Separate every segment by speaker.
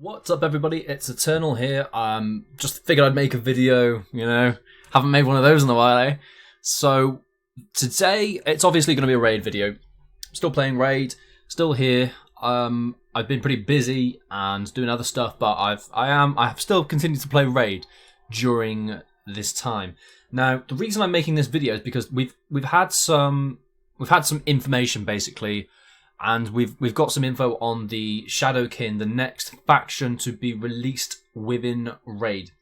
Speaker 1: What's up, everybody? It's Eternal here. Just figured I'd make a video, haven't made one of those in a while, eh? So today it's obviously going to be a raid video. Still playing raid, still here. I've been pretty busy and doing other stuff, but I have still continued to play raid during this time. Now, the reason I'm making this video is because we've had some information basically. And we've got some info on the Shadowkin, the next faction to be released within Raid.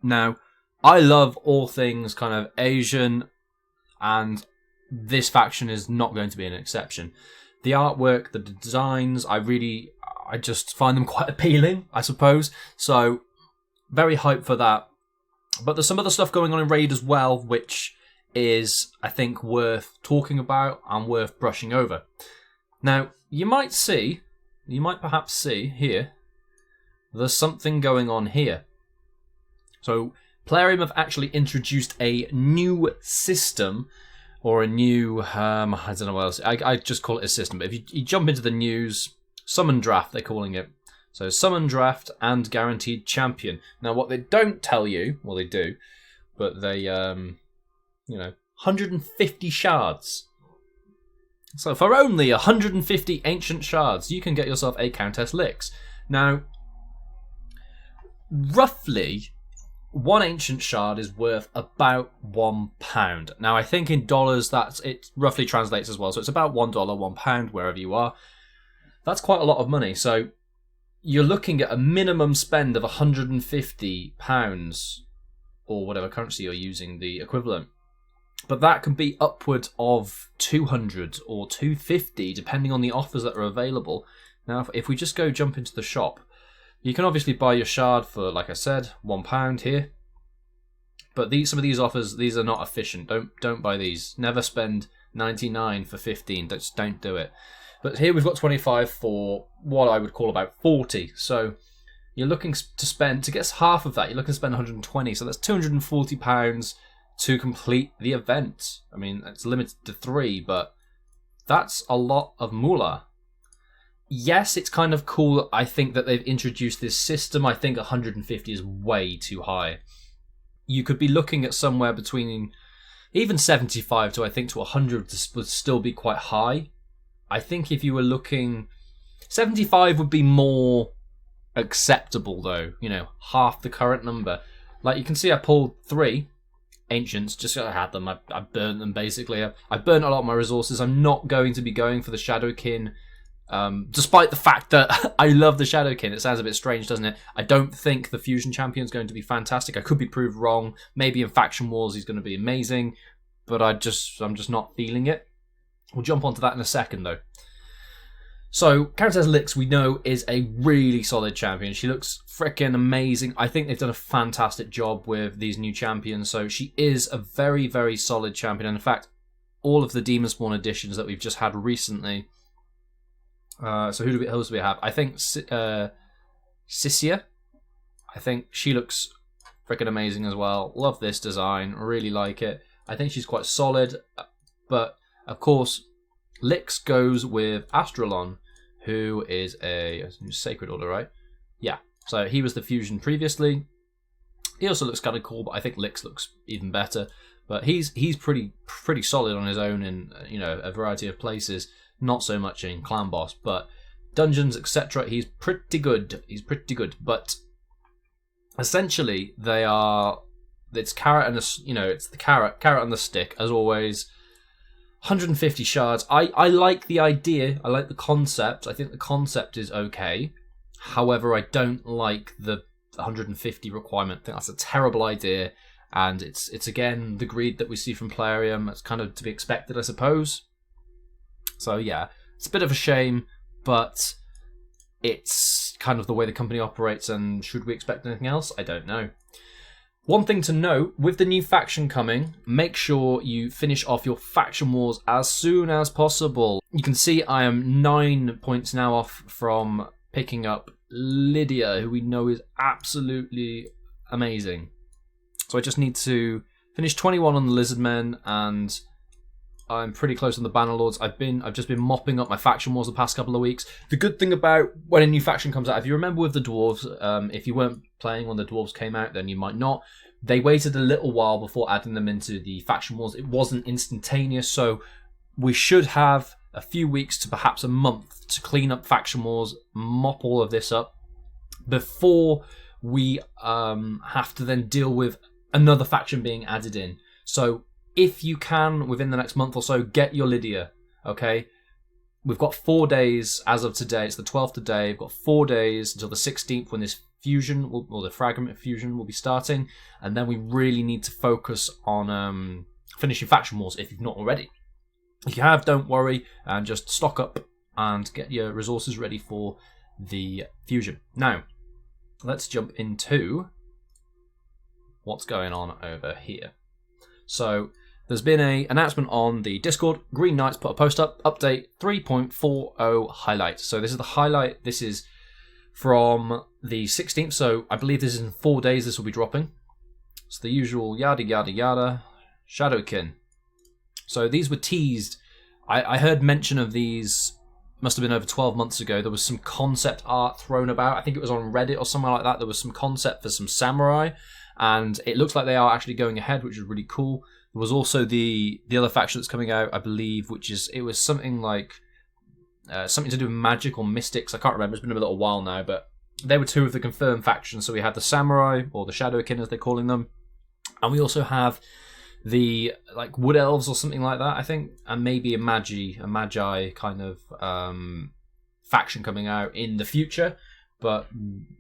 Speaker 1: Now, I love all things kind of Asian, and this faction is not going to be an exception. The artwork, the designs, I just find them quite appealing, I suppose. So, very hyped for that. But there's some other stuff going on in Raid as well, which is, I think, worth talking about and worth brushing over. Now, you might perhaps see here, there's something going on here. So, Plarium have actually introduced a new system, or a new, I don't know what else, I just call it a system, but if you jump into the news, Summon Draft, they're calling it. So, Summon Draft and Guaranteed Champion. Now, what they don't tell you, well, they do, but they, 150 shards. So for only 150 ancient shards, you can get yourself a Countess Lix. Now, roughly, one ancient shard is worth about £1. Now, I think in dollars, it roughly translates as well. So it's about $1, £1, wherever you are. That's quite a lot of money. So you're looking at a minimum spend of £150, or whatever currency you're using, the equivalent. But that can be upwards of 200 or 250, depending on the offers that are available. Now, if we just jump into the shop, you can obviously buy your shard for, like I said, £1 here. But some of these offers, these are not efficient. Don't buy these. Never spend 99 for 15. Just don't do it. But here we've got 25 for what I would call about 40. So you're looking to get half of that. You're looking to spend 120. So that's £240. To complete the event. I mean, it's limited to 3, but that's a lot of moolah. Yes, it's kind of cool, I think, that they've introduced this system. I think 150 is way too high. You could be looking at somewhere between even 75 to 100 would still be quite high. I think if you were looking... 75 would be more acceptable, though. Half the current number. Like, you can see I pulled 3 ancients, just I had them. I burnt them basically. I burnt a lot of my resources. I'm not going to be going for the Shadowkin, despite the fact that I love the Shadowkin. It sounds a bit strange, doesn't it? I don't think the Fusion Champion is going to be fantastic. I could be proved wrong. Maybe in Faction Wars he's going to be amazing, but I'm just not feeling it. We'll jump onto that in a second though. So, Countess Lix, we know, is a really solid champion. She looks freaking amazing. I think they've done a fantastic job with these new champions. So, she is a very, very solid champion. And in fact, all of the Demon Spawn editions that we've just had recently. So, who else do we have? I think Sisia. I think she looks freaking amazing as well. Love this design. Really like it. I think she's quite solid. But, of course, Lix goes with Astralon, who is a Sacred Order, right? Yeah. So he was the Fusion previously. He also looks kind of cool, but I think Lix looks even better. But he's pretty solid on his own in a variety of places. Not so much in Clan Boss, but dungeons, etc. He's pretty good. But essentially, they are. It's carrot and it's the carrot and the stick as always. 150 shards. I like the idea. I like the concept. I think the concept is okay. However, I don't like the 150 requirement. I think that's a terrible idea. And it's again, the greed that we see from Plarium. It's kind of to be expected, I suppose. So, yeah. It's a bit of a shame, but it's kind of the way the company operates. And should we expect anything else? I don't know. One thing to note, with the new faction coming, make sure you finish off your faction wars as soon as possible. You can see I am 9 points now off from picking up Lydia, who we know is absolutely amazing. So I just need to finish 21 on the Lizardmen and I'm pretty close on the Banner Lords. I've just been mopping up my faction wars the past couple of weeks. The good thing about when a new faction comes out, if you remember with the Dwarves, if you weren't playing when the Dwarves came out, then you might not. They waited a little while before adding them into the faction wars. It wasn't instantaneous, so we should have a few weeks to perhaps a month to clean up faction wars, mop all of this up, before we have to then deal with another faction being added in. So if you can, within the next month or so, get your Lydia, okay? We've got 4 days as of today. It's the 12th today. We've got 4 days until the 16th when this fusion, or the fragment fusion, will be starting. And then we really need to focus on finishing faction wars if you've not already. If you have, don't worry, and just stock up and get your resources ready for the fusion. Now, let's jump into what's going on over here. So, there's been an announcement on the Discord. Green Knights put a post up. Update 3.40 highlight. So this is the highlight. This is from the 16th. So I believe this is in 4 days this will be dropping. It's the usual yada yada yada. Shadowkin. So these were teased. I heard mention of these, must have been over 12 months ago. There was some concept art thrown about. I think it was on Reddit or somewhere like that. There was some concept for some samurai. And it looks like they are actually going ahead, which is really cool. There was also the other faction that's coming out, I believe, it was something like something to do with magic or mystics. I can't remember. It's been a little while now, but they were two of the confirmed factions. So we had the samurai, or the Shadowkin as they're calling them, and we also have the wood elves or something like that, I think, and maybe a magi kind of faction coming out in the future. But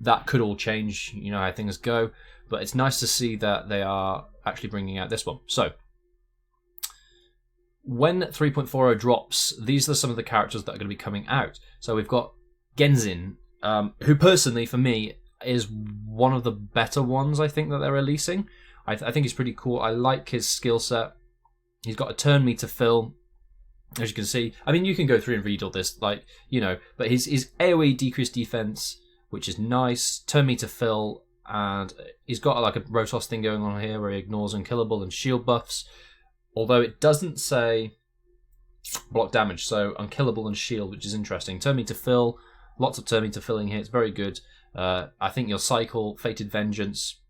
Speaker 1: that could all change. You know how things go. But it's nice to see that they are actually bringing out this one. So, when 3.40 drops, these are some of the characters that are going to be coming out. So we've got Genzin, who personally, for me, is one of the better ones, I think, that they're releasing. I think he's pretty cool. I like his skill set. He's got a turn meter fill, as you can see. I mean, you can go through and read all this, but his AoE decreased defense, which is nice. Turn meter fill. And he's got a Rotos thing going on here where he ignores unkillable and shield buffs. Although it doesn't say block damage, so unkillable and shield, which is interesting. Turn meter fill, lots of turn meter filling here. It's very good. I think you'll cycle Fated Vengeance.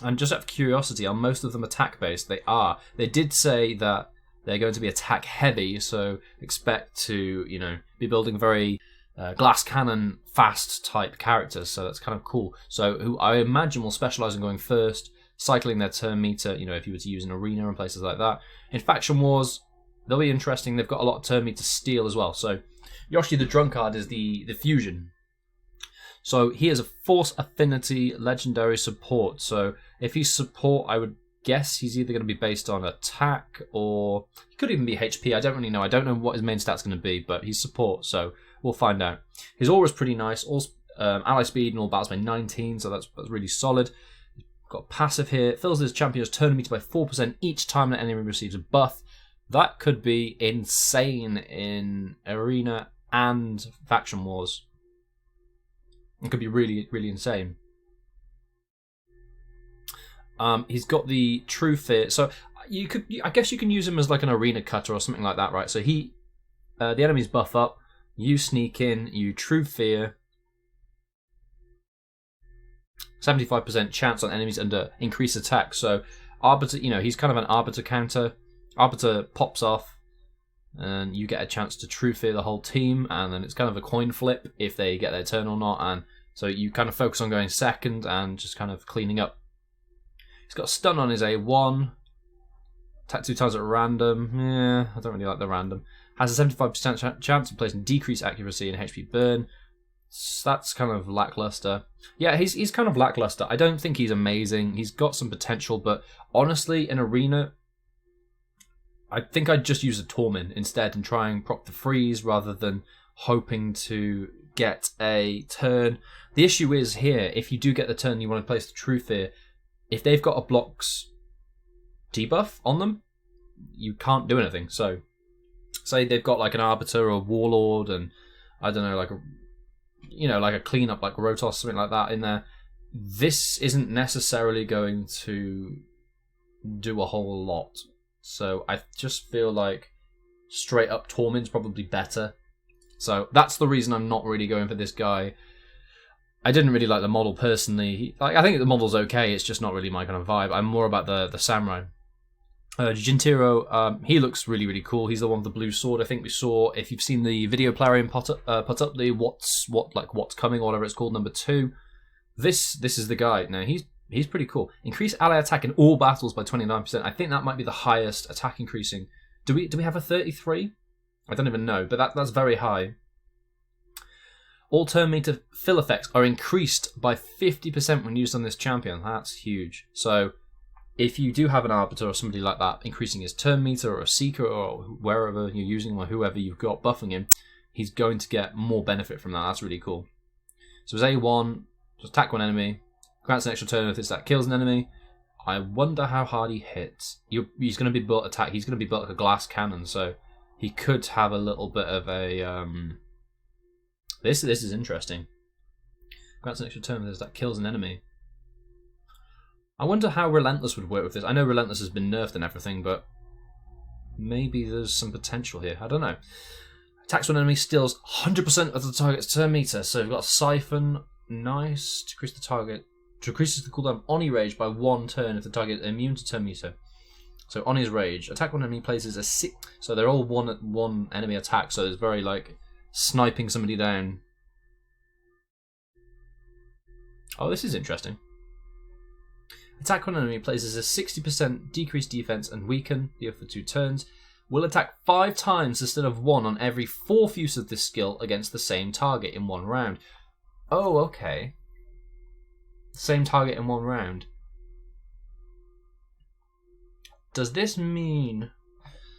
Speaker 1: And just out of curiosity, are most of them attack based? They are. They did say that they're going to be attack heavy, so expect to, be building very glass cannon fast type characters, so that's kind of cool. So who I imagine will specialize in going first, cycling their turn meter, if you were to use an arena and places like that. In faction wars, they'll be interesting. They've got a lot of turn meter steal as well. So Yoshi the Drunkard is the fusion. So he has a force affinity legendary support. So if he's support, I would guess he's either going to be based on attack or he could even be HP. I don't really know. I don't know what his main stat's going to be, but he's support, so we'll find out. His aura's pretty nice. All ally speed and all battles by 19, so that's really solid. Got passive here. It fills his champion's turn meter by 4% each time that enemy receives a buff. That could be insane in arena and faction wars. It could be really, really insane. He's got the True Fear, so I guess you can use him as an arena cutter or something like that, right? So the enemies buff up, you sneak in, you True Fear, 75% chance on enemies under increased attack. So Arbiter, he's kind of an Arbiter counter. Arbiter pops off, and you get a chance to True Fear the whole team, and then it's kind of a coin flip if they get their turn or not, and so you kind of focus on going second and just kind of cleaning up. He's got a stun on his A1. Attack 2 times at random. Yeah, I don't really like the random. Has a 75% chance of placing decreased accuracy and HP burn. So that's kind of lackluster. Yeah, he's kind of lackluster. I don't think he's amazing. He's got some potential, but honestly, in arena, I think I'd just use a Torment instead and try and proc the freeze rather than hoping to get a turn. The issue is here, if you do get the turn you want to place the True Fear, if they've got a blocks debuff on them, you can't do anything. So, say they've got an Arbiter or a Warlord and, I don't know, like a cleanup, like Rotos, something like that in there. This isn't necessarily going to do a whole lot. So I just feel like straight up Tormund's probably better. So that's the reason I'm not really going for this guy. I didn't really like the model personally. I think the model's okay, it's just not really my kind of vibe. I'm more about the samurai. Gintero, he looks really, really cool. He's the one with the blue sword. I think we saw, if you've seen the video Plarium put up the what's coming, or whatever it's called, number 2. This is the guy. Now he's pretty cool. Increase ally attack in all battles by 29%. I think that might be the highest attack increasing. Do we have a 33? I don't even know, but that's very high. All turn meter fill effects are increased by 50% when used on this champion. That's huge. So if you do have an Arbiter or somebody like that increasing his turn meter, or a Seeker, or wherever you're using, or whoever you've got buffing him, he's going to get more benefit from that. That's really cool. So his A1, just attack one enemy, grants an extra turn if that kills an enemy. I wonder how hard he hits. He's going to be built attack. He's going to be built like a glass cannon, so he could have a little bit of a. This is interesting. Grants an extra turn if that kills an enemy. I wonder how Relentless would work with this. I know Relentless has been nerfed and everything, but maybe there's some potential here. I don't know. Attacks one enemy, steals 100% of the target's turn meter. So we've got a Siphon. Nice. Decreases the cooldown of Oni Rage by 1 turn if the target is immune to turn meter. So Oni's Rage. Attack one enemy places a 6. So they're all one enemy attack. So it's very like sniping somebody down. Oh, this is interesting. Attack one enemy places a 60% decreased defense and weaken for 2 turns. Will attack 5 times instead of 1 on every 4th use of this skill against the same target in 1 round. Oh, okay. Same target in 1 round. Does this mean...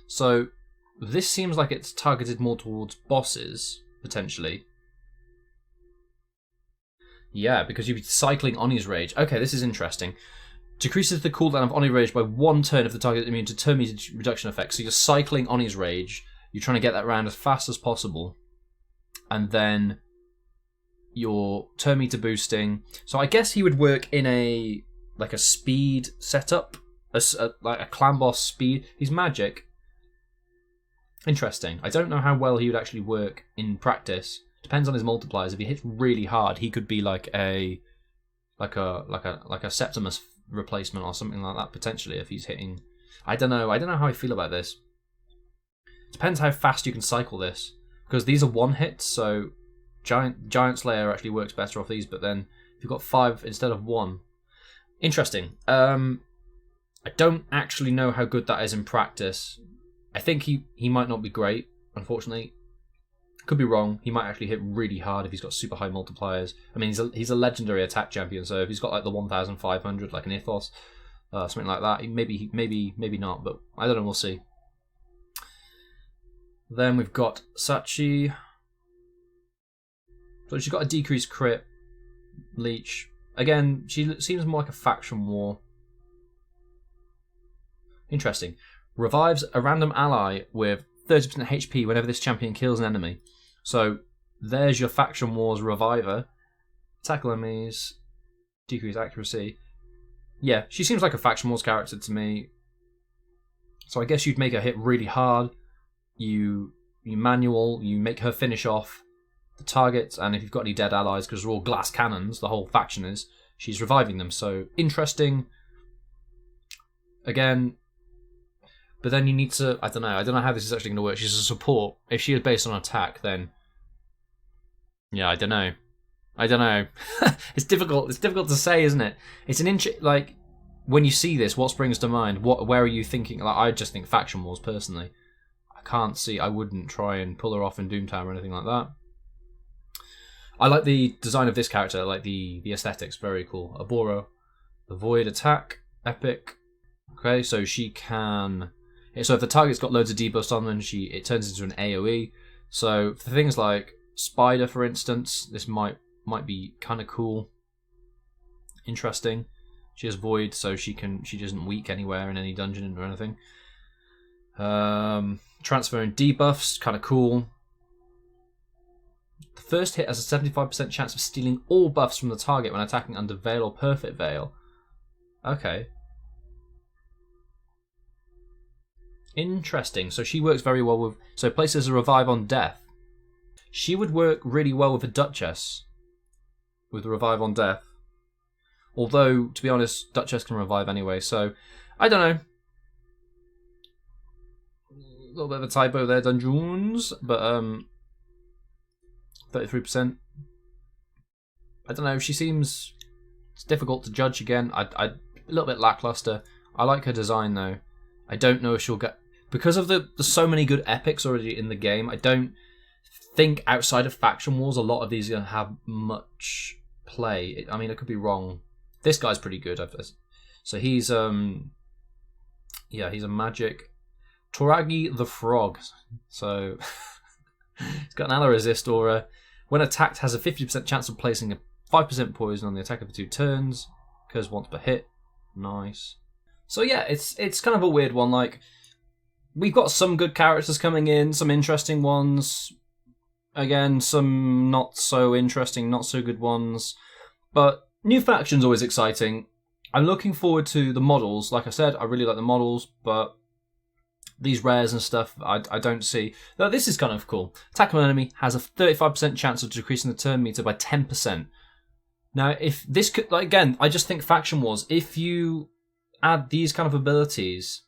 Speaker 1: So, this seems like it's targeted more towards bosses, potentially. Yeah, because you'd be cycling Oni's Rage. Okay, this is interesting. Decreases the cooldown of Oni Rage by 1 turn if the target is immune to turn meter reduction effects. So you're cycling Oni's Rage. You're trying to get that round as fast as possible. And then your turn meter boosting. So I guess he would work in a speed setup. Like a clan boss speed. He's magic. Interesting. I don't know how well he would actually work in practice. Depends on his multipliers. If he hits really hard, he could be like a Septimus replacement or something like that, potentially, if he's hitting. I don't know how I feel about this. Depends how fast you can cycle this, because these are 1 hits, so Giant Slayer actually works better off these, but then if you've got 5 instead of 1. Interesting. I don't actually know how good that is in practice. I think he might not be great, unfortunately. Could be wrong. He might actually hit really hard if he's got super high multipliers. I mean, he's a legendary attack champion, so if he's got like the 1,500, like an Ithos, something like that, maybe not. But I don't know. We'll see. Then we've got Sachi. So she's got a decreased crit, leech. Again, she seems more like a faction war. Interesting. Revives a random ally with 30% HP whenever this champion kills an enemy. So there's your Faction Wars Reviver. Tackle enemies, decrease accuracy. Yeah, she seems like a Faction Wars character to me. So I guess you'd make her hit really hard. You manual, you make her finish off the targets, and if you've got any dead allies, because they're all glass cannons, the whole faction is, she's reviving them. So interesting. Again, but then you need to, I don't know how this is actually going to work. She's a support. If she is based on attack, then yeah, I don't know. It's difficult to say, isn't it? It's an like, when you see this, what springs to mind? Where are you thinking? Like, I just think Faction Wars personally. I wouldn't try and pull her off in Doomtown or anything like that. I like the design of this character. I like the aesthetics, very cool. Aboro, the Void attack, epic. Okay, so she can. So if the target's got loads of debuffs on them, it turns into an AoE. So for things like Spider, for instance, this might be kind of cool, interesting. She has Void, so she isn't weak anywhere in any dungeon or anything. Transferring debuffs, kind of cool. The first hit has a 75% chance of stealing all buffs from the target when attacking under Veil or Perfect Veil. Okay. Interesting. So she works very well with... So places a revive on death. She would work really well with a Duchess. With a revive on death. Although, to be honest, Duchess can revive anyway, so... I don't know. A little bit of a typo there, Dungeons. But, 33%. I don't know, she seems... It's difficult to judge again. A little bit lackluster. I like her design, though. I don't know if she'll get... Because of the so many good epics already in the game, I don't think outside of Faction Wars a lot of these are going to have much play. I mean, I could be wrong. This guy's pretty good. So he's he's a magic Toragi the Frog. So he's got an ally resist aura. When attacked, has a 50% chance of placing a 5% poison on the attacker for 2 turns. Occurs once per hit. Nice. So yeah, it's kind of a weird one. Like, we've got some good characters coming in, some interesting ones. Again, some not so interesting, not so good ones. But new faction's always exciting. I'm looking forward to the models. Like I said, I really like the models, but these rares and stuff, I don't see. Now, this is kind of cool. Attack on an enemy has a 35% chance of decreasing the turn meter by 10%. Now, if this could, like, again, I just think Faction Wars, if you add these kind of abilities...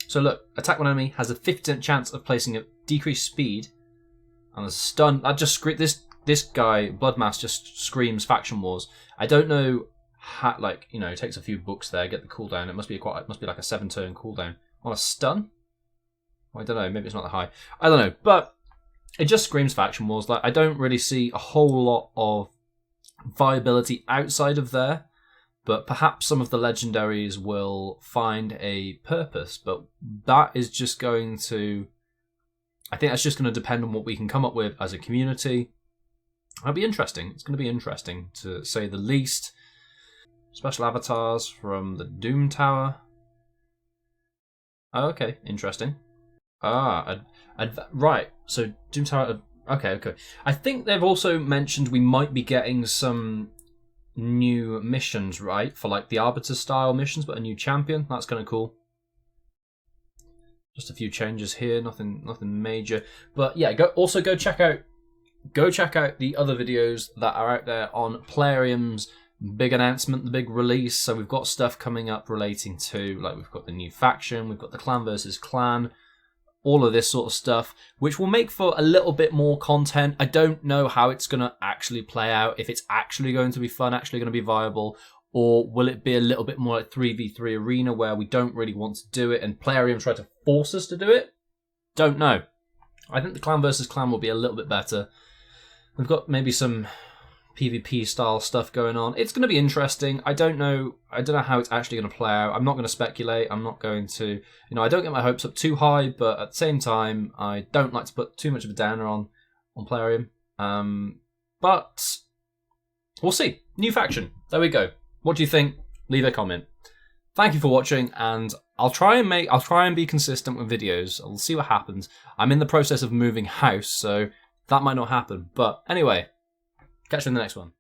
Speaker 1: So look, attack one enemy has a 50% chance of placing a decreased speed and a stun. That just this guy, Bloodmass, just screams Faction Wars. I don't know how, like, you know, it takes a few books there, get the cooldown. It must be like a 7-turn cooldown. On a stun? Well, I don't know, maybe it's not that high. I don't know, but it just screams Faction Wars. Like, I don't really see a whole lot of viability outside of there. But perhaps some of the legendaries will find a purpose. But that is just going to... I think that's just going to depend on what we can come up with as a community. That'll be interesting. It's going to be interesting, to say the least. Special avatars from the Doom Tower. Oh, okay, interesting. Right. So Doom Tower... Okay. I think they've also mentioned we might be getting some... new missions, right? For like the Arbiter style missions, but a new champion. That's kind of cool. Just a few changes here, nothing major. But yeah, go check out the other videos that are out there on Plarium's big announcement, the big release. So we've got stuff coming up relating to, like, we've got the new faction, we've got the clan versus clan, all of this sort of stuff, which will make for a little bit more content. I don't know how it's going to actually play out, if it's actually going to be fun, actually going to be viable, or will it be a little bit more like 3v3 arena where we don't really want to do it and Plarium try to force us to do it? Don't know. I think the clan versus clan will be a little bit better. We've got maybe some PvP style stuff going on. It's going to be interesting. I don't know how it's actually going to play out. I'm not going to speculate. I'm not going to, I don't get my hopes up too high, but at the same time, I don't like to put too much of a downer on Plarium. But we'll see. New faction. There we go. What do you think? Leave a comment. Thank you for watching, and I'll try and be consistent with videos. I'll see what happens. I'm in the process of moving house, so that might not happen. But anyway, catch you in the next one.